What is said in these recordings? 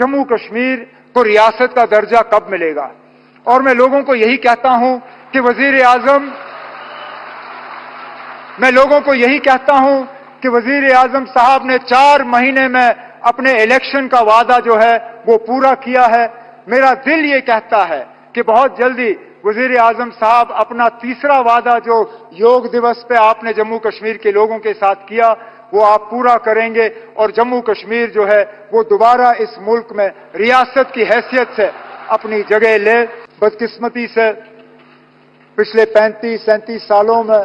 जम्मू कश्मीर को रियासत का दर्जा कब मिलेगा। और मैं लोगों को यही कहता हूं कि वजीर आजम साहब ने 4 महीने में अपने इलेक्शन का वादा जो है वो पूरा किया है। मेरा दिल ये कहता है कि बहुत जल्दी वजीर आजम साहब अपना तीसरा वादा जो योग दिवस पे आपने जम्मू कश्मीर के लोगों के साथ किया वो आप पूरा करेंगे और जम्मू कश्मीर जो है वो दोबारा इस मुल्क में रियासत की हैसियत से अपनी जगह ले। बदकिस्मती से पिछले 35-37 सालों में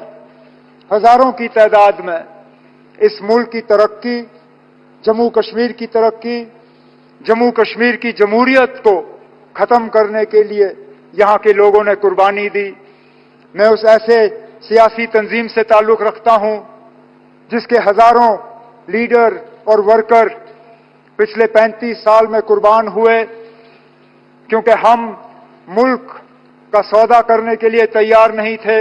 हजारों की तादाद में इस मुल्क की तरक्की, जम्मू कश्मीर की तरक्की, जम्मू कश्मीर की जमहूरियत को खत्म करने के लिए यहाँ के लोगों ने कुर्बानी दी। मैं उस ऐसे सियासी तंजीम से ताल्लुक रखता हूँ जिसके हजारों लीडर और वर्कर पिछले 35 साल में कुर्बान हुए, क्योंकि हम मुल्क का सौदा करने के लिए तैयार नहीं थे,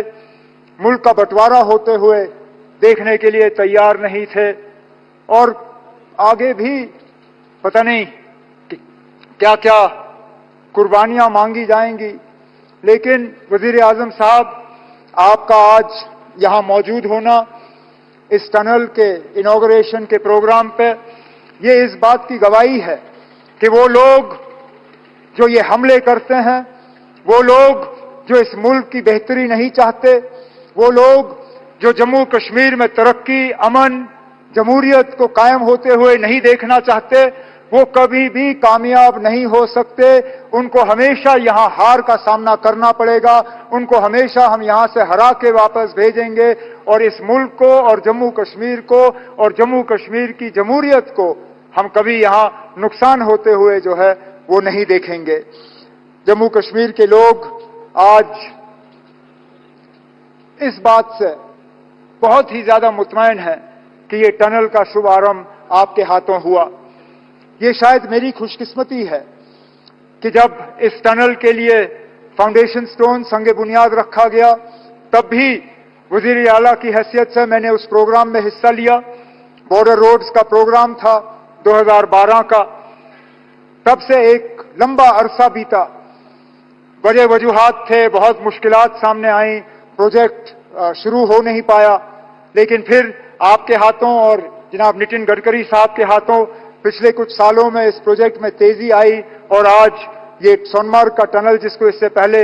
मुल्क का बंटवारा होते हुए देखने के लिए तैयार नहीं थे, और आगे भी पता नहीं क्या क्या कुर्बानियां मांगी जाएंगी। लेकिन वजीर आजम साहब, आपका आज यहां मौजूद होना इस टनल के इनॉग्रेशन के प्रोग्राम पे, ये इस बात की गवाही है कि वो लोग जो ये हमले करते हैं, वो लोग जो इस मुल्क की बेहतरी नहीं चाहते, वो लोग जो जम्मू कश्मीर में तरक्की, अमन, जमहूरियत को कायम होते हुए नहीं देखना चाहते, वो कभी भी कामयाब नहीं हो सकते। उनको हमेशा यहां हार का सामना करना पड़ेगा, उनको हमेशा हम यहां से हरा के वापस भेजेंगे और इस मुल्क को और जम्मू कश्मीर को और जम्मू कश्मीर की जमहूरियत को हम कभी यहां नुकसान होते हुए जो है वो नहीं देखेंगे। जम्मू कश्मीर के लोग आज इस बात से बहुत ही ज्यादा मुतमईन हैं कि ये टनल का शुभारंभ आपके हाथों हुआ। ये शायद मेरी खुशकिस्मती है कि जब इस टनल के लिए फाउंडेशन स्टोन संगे बुनियाद रखा गया, तब भी वजीर आला की हैसियत से मैंने उस प्रोग्राम में हिस्सा लिया। बॉर्डर रोड्स का प्रोग्राम था 2012 का। तब से एक लंबा अरसा बीता, बड़े वजूहात थे, बहुत मुश्किलात सामने आई, प्रोजेक्ट शुरू हो नहीं पाया, लेकिन फिर आपके हाथों और जनाब नितिन गडकरी साहब के हाथों पिछले कुछ सालों में इस प्रोजेक्ट में तेजी आई और आज ये सोनमार्ग का टनल, जिसको इससे पहले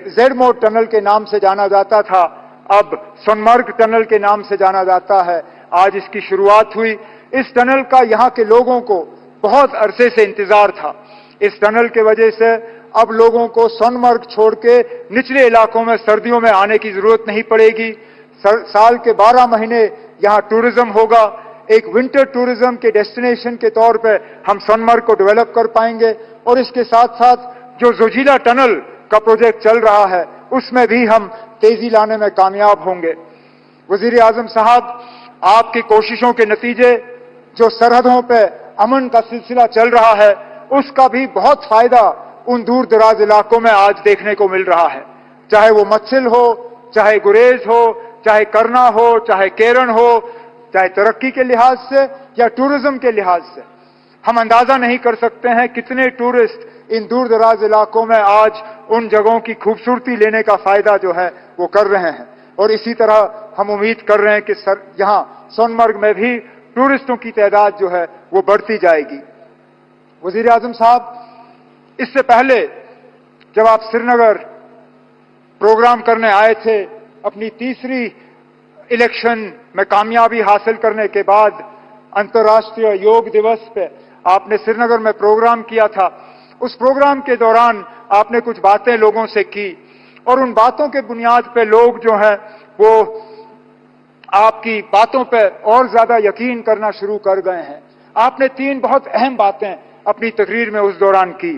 जेड मोड टनल के नाम से जाना जाता था, अब सोनमार्ग टनल के नाम से जाना जाता है, आज इसकी शुरुआत हुई। इस टनल का यहाँ के लोगों को बहुत अरसे से इंतजार था। इस टनल के वजह से अब लोगों को सोनमार्ग छोड़ के निचले इलाकों में सर्दियों में आने की जरूरत नहीं पड़ेगी। साल के 12 महीने यहाँ टूरिज्म होगा। एक विंटर टूरिज्म के डेस्टिनेशन के तौर पे हम सोनमार्ग को डेवलप कर पाएंगे और इसके साथ साथ जो जोजिला टनल का प्रोजेक्ट चल रहा है उसमें भी हम तेजी लाने में कामयाब होंगे। वजीर आजम साहब, आपकी कोशिशों के नतीजे जो सरहदों पे अमन का सिलसिला चल रहा है उसका भी बहुत फायदा उन दूर दराज इलाकों में आज देखने को मिल रहा है, चाहे वो मत्सिल हो, चाहे गुरेज हो, चाहे करना हो, चाहे केरन हो, चाहे तरक्की के लिहाज से या टूरिज्म के लिहाज से। हम अंदाजा नहीं कर सकते हैं कितने टूरिस्ट इन दूर दराज इलाकों में आज उन जगहों की खूबसूरती लेने का फायदा जो है वो कर रहे हैं और इसी तरह हम उम्मीद कर रहे हैं कि यहाँ सोनमर्ग में भी टूरिस्टों की तादाद जो है वो बढ़ती जाएगी। वजीर आजम साहब, इससे पहले जब आप श्रीनगर प्रोग्राम करने आए थे, अपनी तीसरी इलेक्शन में कामयाबी हासिल करने के बाद अंतर्राष्ट्रीय योग दिवस पे आपने श्रीनगर में प्रोग्राम किया था। उस प्रोग्राम के दौरान आपने कुछ बातें लोगों से की और उन बातों के बुनियाद पे लोग जो हैं वो आपकी बातों पे और ज्यादा यकीन करना शुरू कर गए हैं। आपने 3 बहुत अहम बातें अपनी तकरीर में उस दौरान की।